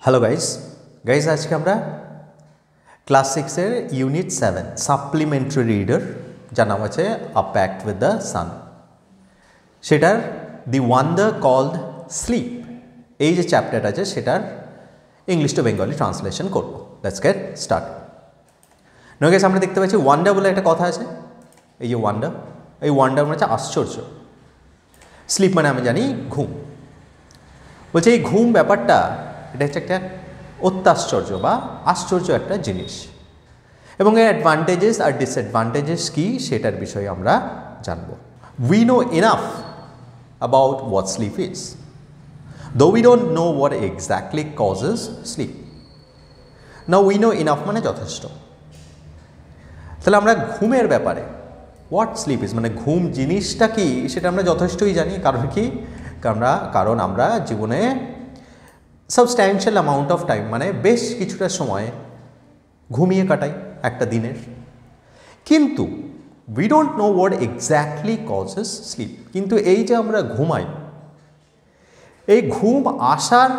Hello guys আজকে আমরা class 6 unit 7 supplementary reader যার নাম আছে আ প্যাক্ট উইথ দ্য সান, সেটার দি ওয়ান্ডার কল্ড স্লিপ, এই যে চ্যাপ্টারটা আছে সেটার ইংলিশ টু বেঙ্গলি ট্রান্সলেশন করব। Let's get start. Now guys, আমরা দেখতে পাচ্ছি ওয়ান্ডার বলে একটা কথা আছে। এই যে ওয়ান্ডার, এই ওয়ান্ডার মানে হচ্ছে আশ্চর্য। স্লিপ মানে আমি জানি ঘুম। বলছে এই ঘুম ব্যাপারটা এটা হচ্ছে একটা অত্যাশ্চর্য বা আশ্চর্য একটা জিনিস, এবং এর অ্যাডভান্টেজেস আর ডিসঅ্যাডভান্টেজেস কী সেটার বিষয়ে আমরা জানব। We know enough about what sleep is, though we don't know what exactly causes sleep. Now we know enough মানে যথেষ্ট। তাহলে আমরা ঘুমের ব্যাপারে হোয়াট স্লিপ ইজ মানে ঘুম জিনিসটা কি সেটা আমরা যথেষ্টই জানি। কারণ কি, কারণ আমরা জীবনে সাবস্ট্যান্সিয়াল অ্যামাউন্ট অফ টাইম মানে বেশ কিছুটা সময় ঘুমিয়ে কাটাই একটা দিনের। কিন্তু we don't know what exactly causes sleep, কিন্তু এই যে আমরা ঘুমাই, এই ঘুম আসার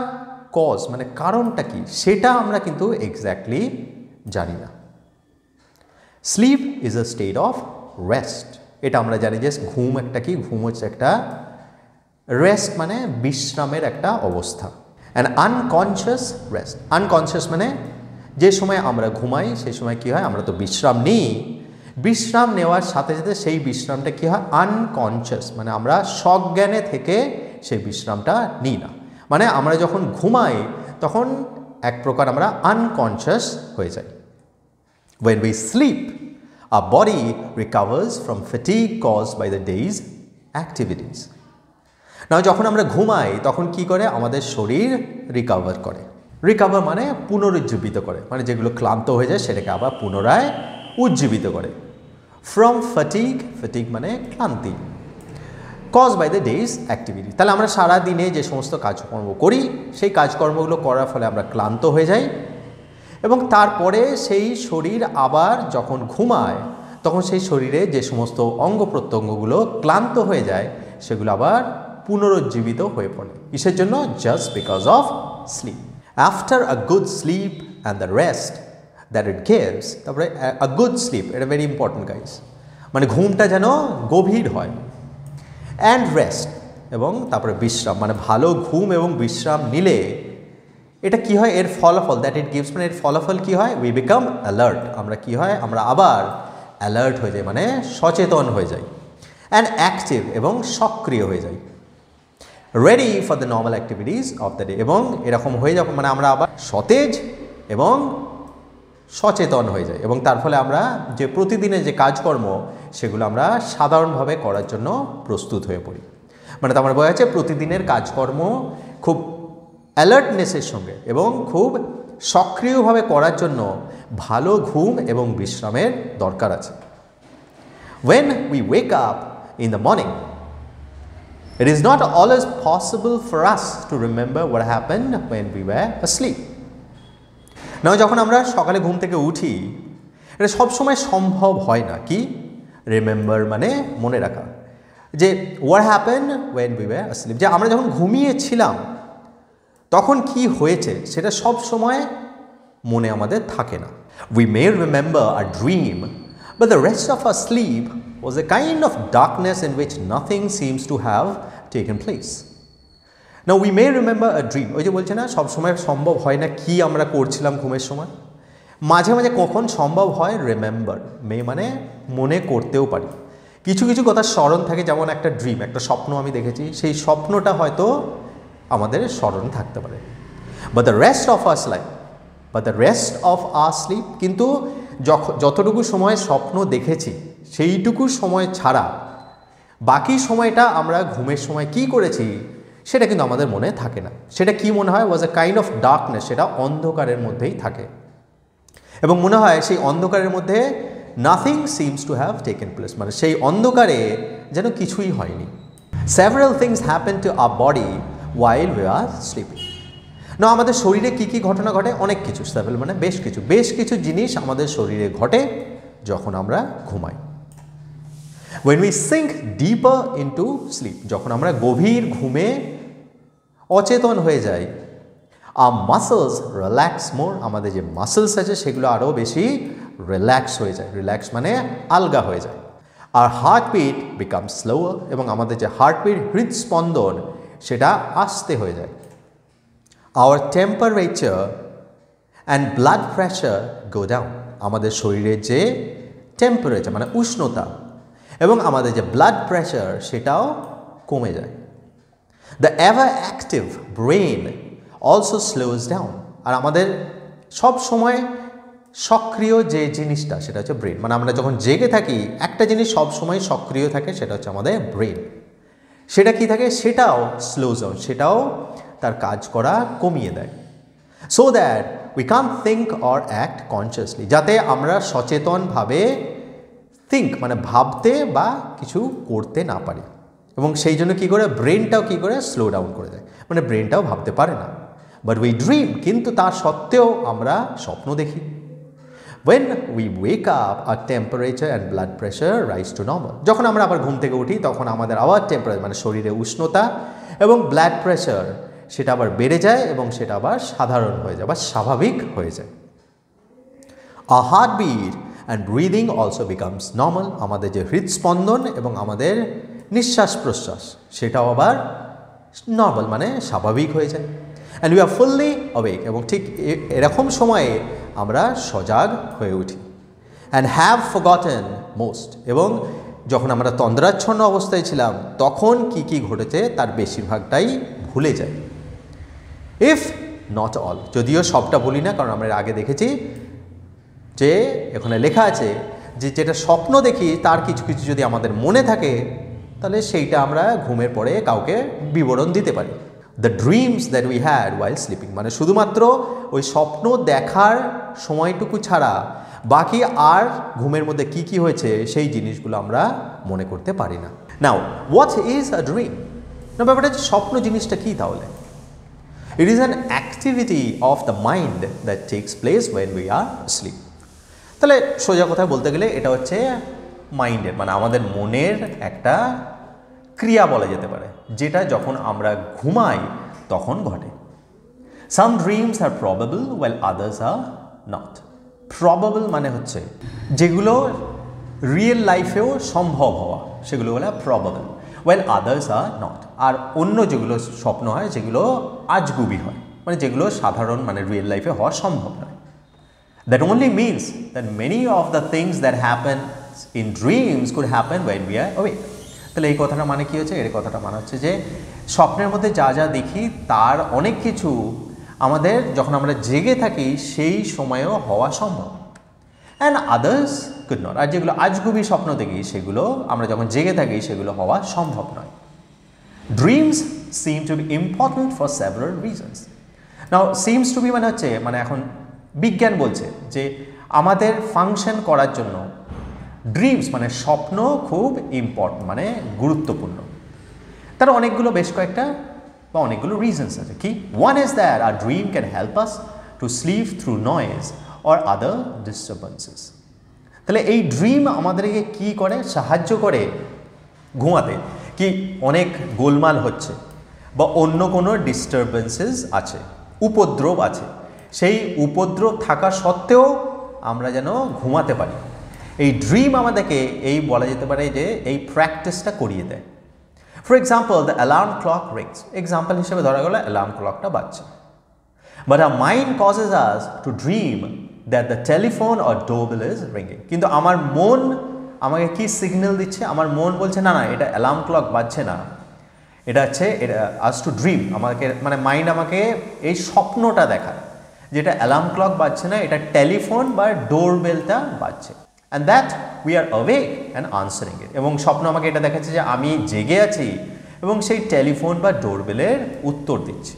কজ মানে কারণটা কি সেটা আমরা কিন্তু এক্স্যাক্টলি জানি না। Sleep is a state of rest, এটা আমরা জানি যে ঘুম একটা কি, ঘুম হচ্ছে একটা রেস্ট মানে বিশ্রামের একটা অবস্থা। অ্যান্ড আনকনশিয়াস রেস্ট, আনকনশিয়াস মানে যে সময় আমরা ঘুমাই সেই সময় কী হয়, আমরা তো বিশ্রাম নিই, বিশ্রাম নেওয়ার সাথে সাথে সেই বিশ্রামটা কী হয় আনকনশিয়াস, মানে আমরা সজ্ঞানে থেকে সেই বিশ্রামটা নিই না। মানে আমরা যখন ঘুমাই তখন এক প্রকার আমরা আনকনশিয়াস হয়ে যাই। When we sleep, our body recovers from fatigue caused by the day's activities. না, যখন আমরা ঘুমাই তখন কি করে, আমাদের শরীর রিকভার করে। রিকভার মানে পুনরুজ্জীবিত করে, মানে যেগুলো ক্লান্ত হয়ে যায় সেটাকে আবার পুনরায় উজ্জীবিত করে। ফ্রম ফ্যাটিগ, ফ্যাটিগ মানে ক্লান্তি, cause by the day's activity. তাহলে আমরা সারা দিনে যে সমস্ত কাজকর্ম করি সেই কাজকর্মগুলো করার ফলে আমরা ক্লান্ত হয়ে যাই, এবং তারপরে সেই শরীর আবার যখন ঘুমায় তখন সেই শরীরে যে সমস্ত অঙ্গ প্রত্যঙ্গগুলো ক্লান্ত হয়ে যায় সেগুলো আবার পুনরুজ্জীবিত হয়ে পড়ে। কিসের জন্য? Just because of sleep. After a good sleep and the rest that it gives, তারপরে আ গুড স্লিপ, এটা ভেরি ইম্পর্টেন্ট গাইস, মানে ঘুমটা যেন গভীর হয়, অ্যান্ড রেস্ট এবং তারপরে বিশ্রাম, মানে ভালো ঘুম এবং বিশ্রাম নিলে এটা কি হয়, এর ফলাফল দ্যাট ইট গিভস মানে এর ফলাফল কি হয়, উই বিকাম অ্যালার্ট, আমরা কি হয়, আমরা আবার অ্যালার্ট হয়ে যাই মানে সচেতন হয়ে যাই, অ্যান্ড অ্যাক্টিভ এবং সক্রিয় হয়ে যাই, ready for the normal activities of the day, এবং এরকম হয়ে যাব মানে আমরা আবার সতেজ এবং সচেতন হয়ে যাই, এবং তার ফলে আমরা যে প্রতিদিনের যে কাজকর্ম সেগুলো আমরা সাধারণভাবে করার জন্য প্রস্তুত হয়ে পড়ি। মানে তার মানে বোঝা যাচ্ছে প্রতিদিনের কাজকর্ম খুব অ্যালার্টনেসের সঙ্গে এবং খুব সক্রিয়ভাবে করার জন্য ভালো ঘুম এবং বিশ্রামের দরকার আছে। When we wake up in the morning, it is not always possible for us to remember what happened when we were asleep. না, যখন আমরা সকালে ঘুম থেকে উঠি এটা সবসময় সম্ভব হয় না। কি রিমেম্বার মানে মনে রাখা, যে what happened when we were asleep, যে আমরা যখন ঘুমিয়েছিলাম তখন কি হয়েছে সেটা সব সময় মনে আমাদের থাকে না। We may remember a dream, but the rest of our sleep was a kind of darkness in which nothing seems to have taken place. Now we may remember a dream, ওই যে বলছে না সব সময় সম্ভব হয় না কি আমরা করছিলাম ঘুমের সময়, মাঝে মাঝে কখন সম্ভব হয়, রিমেম্বার মে মানে মনে করতেও পারি, কিছু কিছু কথা স্মরণ থাকে, যেমন একটা ড্রিম, একটা স্বপ্ন আমি দেখেছি, সেই স্বপ্নটা হয়তো আমাদের স্মরণে থাকতে পারে। But the rest of our sleep, কিন্তু যতটুকু সময় স্বপ্ন দেখেছি সেইটুকু সময় ছাড়া বাকি সময়টা আমরা ঘুমের সময় কি করেছি সেটা কিন্তু আমাদের মনে থাকে না। সেটা কি মনে হয়, ওয়াজ এ কাইন্ড অফ ডার্কনেস, সেটা অন্ধকারের মধ্যেই থাকে, এবং মনে হয় সেই অন্ধকারের মধ্যে nothing seems to have taken place, মানে সেই অন্ধকারে যেন কিছুই হয়নি। Several things happen to our body while we are sleeping. না, আমাদের শরীরে কি কি ঘটনা ঘটে, অনেক কিছু, সেভারাল মানে বেশ কিছু জিনিস আমাদের শরীরে ঘটে যখন আমরা ঘুমাই। When we sink deeper into sleep, যখন আমরা গভীর ঘুমে অচেতন হয়ে যাই, our muscles relax more, আমাদের যে মাসেলস আছে সেগুলো আরও বেশি রিল্যাক্স হয়ে যায়, রিল্যাক্স মানে আলগা হয়ে যায়। our heartbeat becomes slower, এবং আমাদের যে হার্টবিট হৃদস্পন্দন সেটা আস্তে হয়ে যায়। our temperature and blood pressure go down, আমাদের শরীরের যে টেম্পারেচার মানে উষ্ণতা এবং আমাদের যে ব্লাড প্রেশার সেটাও কমে যায়। the ever active brain also slows down, আর আমাদের সব সময় সক্রিয় যে জিনিসটা সেটা হচ্ছে ব্রেন, মানে আমরা যখন জেগে থাকি একটা জিনিস সব সময় সক্রিয় থাকে সেটা হচ্ছে আমাদের ব্রেন, সেটা কি থাকে সেটাও স্লোজ ডাউন, সেটাও তার কাজ করা কমিয়ে দেয়। So that we can think or act consciously, যাতে আমরা সচেতনভাবে থিঙ্ক মানে ভাবতে বা কিছু করতে না পারি, এবং সেই জন্য কী করে ব্রেনটাও কী করে স্লো ডাউন করে দেয়, মানে ব্রেনটাও ভাবতে পারে না। বাট উই ড্রিম, কিন্তু তার সত্ত্বেও আমরা স্বপ্ন দেখি। when we wake up our temperature and blood pressure rise to normal, যখন আমরা আবার ঘুম থেকে উঠি তখন আমাদের আবার টেম্পারেচার মানে শরীরে উষ্ণতা এবং ব্লাড প্রেশার সেটা আবার বেড়ে যায় এবং সেটা আবার সাধারণ হয়ে যায় বা স্বাভাবিক হয়ে যায়। our heartbeat and breathing also becomes normal, আমাদের যে হৃদস্পন্দন এবং আমাদের নিঃশ্বাস প্রশ্বাস সেটাও আবার নর্মাল মানে স্বাভাবিক হয়ে যায়। and we are fully awake, এবং ঠিক এরকম সময়ে আমরা সজাগ হয়ে উঠি। and have forgotten most, এবং যখন আমরা তন্দ্রাচ্ছন্ন অবস্থায় ছিলাম তখন কি কি ঘটেছে তার বেশিরভাগটাই ভুলে যাই। if not all, যদিও সবটা ভুলি না, কারণ আমরা আগে দেখেছি যে এখানে লেখা আছে যে যেটা স্বপ্ন দেখি তার কিছু কিছু যদি আমাদের মনে থাকে তাহলে সেইটা আমরা ঘুমের পরে কাউকে বিবরণ দিতে পারি। The dreams that we had while sleeping, মানে শুধুমাত্র ওই স্বপ্ন দেখার সময়টুকু ছাড়া বাকি আর ঘুমের মধ্যে কি কি হয়েছে সেই জিনিসগুলো আমরা মনে করতে পারি না। Now what is a dream? না, ব্যাপারটা হচ্ছে স্বপ্ন জিনিসটা কী তাহলে? It is an activity of the mind that takes place when we are sleep. তাহলে সোজা কথা বলতে গেলে এটা হচ্ছে মাইন্ডের মানে আমাদের মনের একটা ক্রিয়া বলা যেতে পারে, যেটা যখন আমরা ঘুমাই তখন ঘটে। Some dreams are probable while others are not. Probable মানে হচ্ছে যেগুলো রিয়েল লাইফেও সম্ভব হওয়া সেগুলো বলে probable, while others are not. আর অন্য যেগুলো স্বপ্ন হয় যেগুলো আজগুবি হয়, মানে যেগুলো সাধারণ মানে রিয়েল লাইফে হওয়া সম্ভব নয়। That only means that many of the things that happen in dreams could happen when we are awake. তাহলে এই কথাটা মানে কি হচ্ছে? এর কথাটা মানে হচ্ছে যে স্বপ্নের মধ্যে যা যা দেখি তার অনেক কিছু আমাদের যখন আমরা জেগে থাকি সেই সময়েও হওয়া সম্ভব, অ্যান্ড আদার্স কুড নট। আর যেগুলো আজগুবি স্বপ্ন দেখি সেগুলো আমরা যখন জেগে থাকি সেগুলো হওয়া সম্ভব নয়। Dreams seem to be important for several reasons. Now seems to be মানে হচ্ছে মানে এখন বিজ্ঞান বলছে যে আমাদের ফাংশন করার জন্য ড্রিমস মানে স্বপ্ন খুব ইম্পর্টেন্ট মানে গুরুত্বপূর্ণ। তার অনেকগুলো বেশ কয়েকটা বা অনেকগুলো রিজনস আছে। কি? One is that our dream can help us to sleep through noise or other disturbances. তাহলে এই ড্রিম আমাদেরকে কি করে? সাহায্য করে ঘুমাতে। কি অনেক গোলমাল হচ্ছে বা অন্য কোনো ডিস্টারবেন্সেস আছে, উপদ্রব আছে, সেই উপদ্রব থাকা সত্ত্বেও আমরা যেন ঘুমাতে পারি। এই ড্রিম আমাদেরকে এই বলা যেতে পারে যে এই প্র্যাকটিসটা করিয়ে দেয়। For example the alarm clock rings, example হিসেবে ধরা গেল অ্যালার্ম ক্লকটা বাজছে, but our mind causes us to dream that the telephone or doorbell is রিংিং। কিন্তু আমার মন আমাকে কি সিগন্যাল দিচ্ছে? আমার মন বলছে না না এটা অ্যালার্ম ক্লক বাজছে না, এটা হচ্ছে এটা আস টু ড্রিম। আমাকে মানে মাইন্ড আমাকে এই স্বপ্নটা দেখায় যেটা অ্যালার্ম ক্লক বাজছে না, এটা টেলিফোন বা ডোরবেলটা বাজছে, and that we are awake and answering it. এবং স্বপ্ন আমাকে এটা দেখাচ্ছে যে আমি জেগে আছি এবং সেই টেলিফোন বা ডোরবেলের উত্তর দিচ্ছি।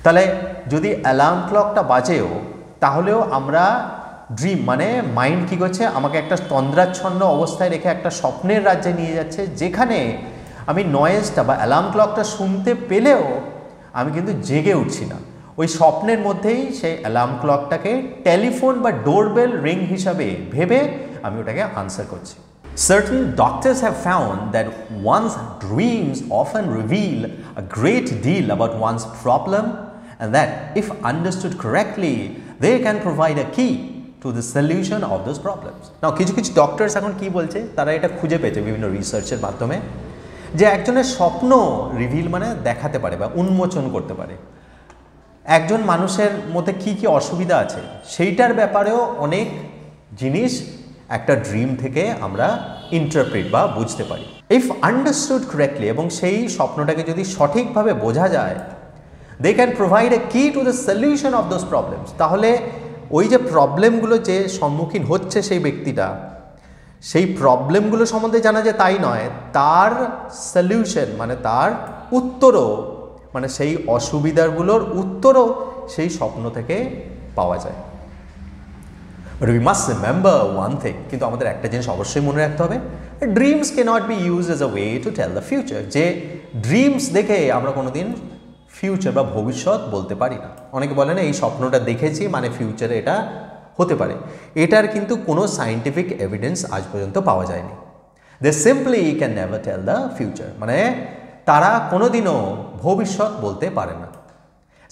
তাহলে যদি অ্যালার্ম ক্লকটা বাজেও তাহলেও আমরা ড্রিম মানে মাইন্ড কী করছে? আমাকে একটা তন্দ্রাচ্ছন্ন অবস্থায় রেখে একটা স্বপ্নের রাজ্যে নিয়ে যাচ্ছে, যেখানে আমি নয়েজটা বা অ্যালার্ম ক্লকটা শুনতে পেলেও আমি কিন্তু জেগে উঠছি না। ওই স্বপ্নের মধ্যেই সেই অ্যালার্ম ক্লকটাকে টেলিফোন বা ডোরবেল রিং হিসাবে ভেবে আমি ওটাকে আনসার করছি। Certain doctors have found that one's dreams often reveal a great deal about one's problem and that if understood correctly they can provide a key to the solution of those problems. Now কিছু কিছু doctors এখন কি বলছে, তারা এটা খুঁজে পেয়েছে বিভিন্ন রিসার্চের মাধ্যমে যে একজনের স্বপ্ন রিভিল মানে দেখাতে পারে বা উন্মোচন করতে পারে, একজন মানুষের মধ্যে কি কি অসুবিধা আছে সেইটার ব্যাপারেও অনেক জিনিস একটা ড্রিম থেকে আমরা ইন্টারপ্রিট বা বুঝতে পারি ইফ আন্ডারস্টুড কারেক্টলি, এবং সেই স্বপ্নটাকে যদি সঠিকভাবে বোঝা যায় দে ক্যান প্রোভাইড এ কি to the solution of those problems. তাহলে ওই যে প্রবলেমগুলো যে সম্মুখীন হচ্ছে সেই ব্যক্তিটা, সেই প্রবলেমগুলো সম্বন্ধে জানা যায় তাই নয়, তার সলিউশন মানে তার উত্তরও, মানে সেই অসুবিধাগুলোর উত্তরও সেই স্বপ্ন থেকে পাওয়া যায়। But we must remember one thing, কিন্তু আমাদের একটা জিনিস অবশ্যই মনে রাখতে হবে, dreams cannot be used as a way to tell the future, যে ড্রিমস দেখে আমরা কোনোদিন ফিউচার বা ভবিষ্যৎ বলতে পারি না। অনেকে বলে না এই স্বপ্নটা দেখেছি মানে ফিউচারে এটা হতে পারে, এটার কিন্তু কোনো সায়েন্টিফিক এভিডেন্স আজ পর্যন্ত পাওয়া যায়নি। They simply can never tell the future, মানে তারা কোনোদিনও ভবিষ্যৎ বলতে পারে না।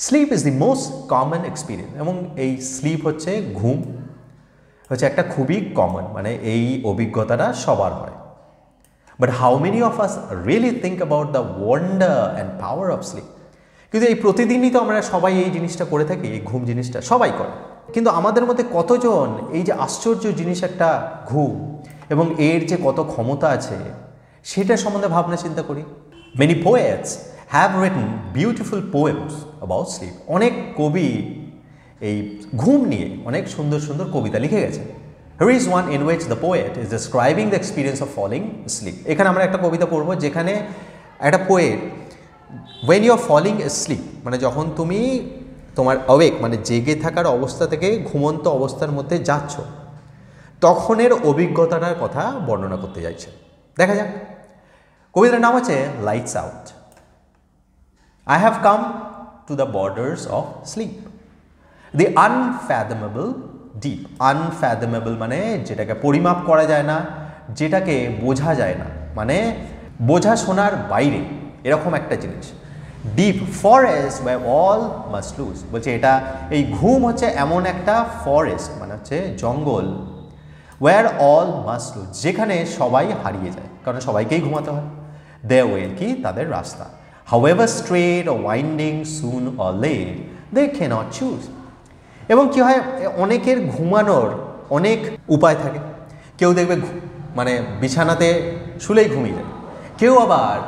Sleep is the most common experience, এবং এই স্লিপ হচ্ছে ঘুম হচ্ছে একটা খুবই কমন, মানে এই অভিজ্ঞতাটা সবার হয়। But how many of us really think about the wonder and power of sleep? কিন্তু এই প্রতিদিনই তো আমরা সবাই এই জিনিসটা করে থাকি, এই ঘুম জিনিসটা সবাই করে, কিন্তু আমাদের মধ্যে কতজন এই যে আশ্চর্য জিনিস একটা ঘুম এবং এর যে কত ক্ষমতা আছে সেটা সম্বন্ধে ভাবনা চিন্তা করি? Many poets have written beautiful poems about sleep. অনেক কবি এই ঘুম নিয়ে অনেক সুন্দর সুন্দর কবিতা লিখে গেছে। Here is one in which the poet is describing the experience of falling asleep. এখানে আমরা একটা কবিতা পড়ব যেখানে একটা poet when you are falling asleep, মানে যখন তুমি তোমার অওয়েক মানে জেগে থাকার অবস্থা থেকে ঘুমন্ত অবস্থার মধ্যে যাচ্ছ তখনের অভিজ্ঞতাটার কথা বর্ণনা করতে চাইছে। দেখা যাক, কবিতার নাম হচ্ছে lights out. I have come to the borders of sleep, the unfathomable deep. Unfathomable মানে যেটাকে পরিমাপ করা যায় না, যেটাকে বোঝা যায় না, মানে বোঝা শোনার বাইরে এরকম একটা জিনিস। Deep forest by all must lose, বলছে এটা এই ঘুম হচ্ছে এমন একটা ফরেস্ট মানে হচ্ছে জঙ্গল, ওয়ার অল মাস্ট লুজ, যেখানে সবাই হারিয়ে যায়, কারণ সবাইকেই ঘুমাতে হয়। দেয়ার ওয়ে কি তাদের রাস্তা, however straight or winding, soon or late they cannot choose. এবং কি হয়, অনেকের ঘুমানোর অনেক উপায় থাকে। কেউ দেখবে মানে বিছানাতে শুলেই ঘুমিয়ে যায়, কেউ আবার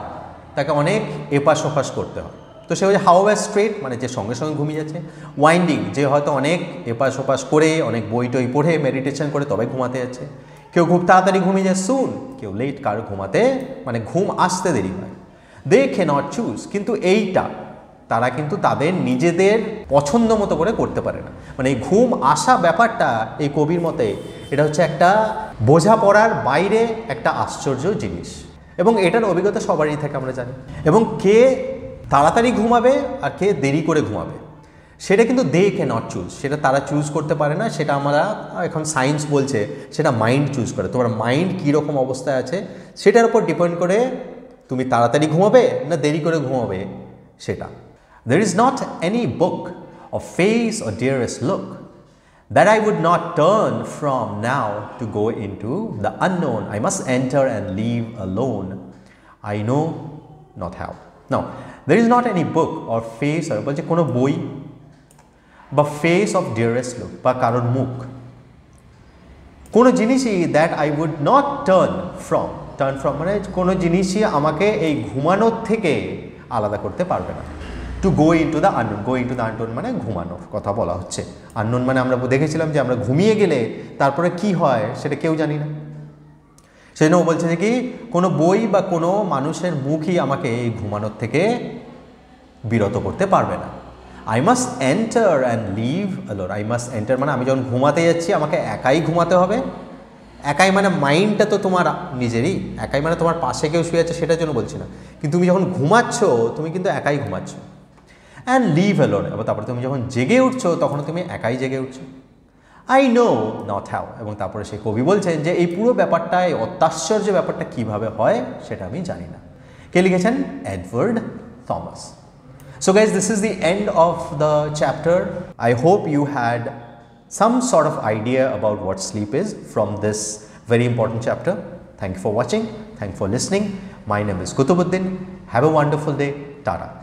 তাকে অনেক এপাশ ওপাশ করতে হয়, তো সে হচ্ছে হাউএভার স্ট্রেট মানে যে সঙ্গে সঙ্গে ঘুমিয়ে যাচ্ছে, ওয়াইন্ডিং যে হয়তো অনেক এপাশ ওপাশ করে অনেক বই টই পড়ে মেডিটেশন করে তবে ঘুমাতে যাচ্ছে, কেউ খুব তাড়াতাড়ি ঘুমিয়ে যায় সুন, কেউ লেট, কারো ঘুমাতে মানে ঘুম আসতে দেরি হয়। দে ক্যানট চুজ, কিন্তু এইটা তারা কিন্তু তাদের নিজেদের পছন্দ মতো করে করতে পারে না। মানে এই ঘুম আসা ব্যাপারটা এই কবির মতে এটা হচ্ছে একটা বোঝাপড়ার বাইরে একটা আশ্চর্য জিনিস, এবং এটার অভিজ্ঞতা সবারই থাকে আমরা জানি। এবং কে তাড়াতাড়ি ঘুমাবে আর কে দেরি করে ঘুমাবে সেটা কিন্তু দে ক্যানট চুজ, সেটা তারা চুজ করতে পারে না, সেটা আমরা এখন সায়েন্স বলছে সেটা মাইন্ড চুজ করে। তোমার মাইন্ড কীরকম অবস্থায় আছে সেটার উপর ডিপেন্ড করে তুমি তাড়াতাড়ি ঘুমাবে না দেরি করে ঘুমাবে সেটা। There is not any book or face or dearest look that I would not turn from now to go into the unknown. I must enter and leave alone. I know not how. Now, there is not any book or face or বলছে কোনো বই বা face of dearest look বা কারোর মুখ, কোনো জিনিসই that I would not turn from মানে কোনো জিনিসই আমাকে এই ঘুমানোর থেকে আলাদা করতে পারবে না। To go into the unknown, go into the unknown মানে ঘুমানোর কথা বলা হচ্ছে। আননোন মানে আমরা দেখেছিলাম যে আমরা ঘুমিয়ে গেলে তারপরে কি হয় সেটা কেউ জানি না, সেই জন্য ও বলছে যে কি কোনো বই বা কোনো মানুষের মুখই আমাকে এই ঘুমানোর থেকে বিরত করতে পারবে না। I must enter and live alone. I must enter মানে আমি যখন ঘুমাতে যাচ্ছি আমাকে একাই ঘুমাতে হবে। একাই মানে মাইন্ডটা তো তোমার নিজেরই, একাই মানে তোমার পাশে কেউ শুয়ে আছে সেটার জন্য বলছি না, কিন্তু তুমি যখন ঘুমাচ্ছ তুমি কিন্তু একাই ঘুমাচ্ছ। অ্যান্ড লিভ অ্যালোন, এবার তারপরে তুমি যখন জেগে উঠছো তখন তুমি একাই জেগে উঠছো। আই নো নট হাউ, এবং তারপরে সেই কবি বলছেন যে এই পুরো ব্যাপারটা, এই অত্যাশ্চর্য ব্যাপারটা কীভাবে হয় সেটা আমি জানি না। কে লিখেছেন? Edward Thomas. So guys, this is the end of the chapter. I hope you had some sort of idea about what sleep is from this very important chapter. Thank you for watching. Thank you for listening. My name is Kutubuddin. Have a wonderful day. Tata.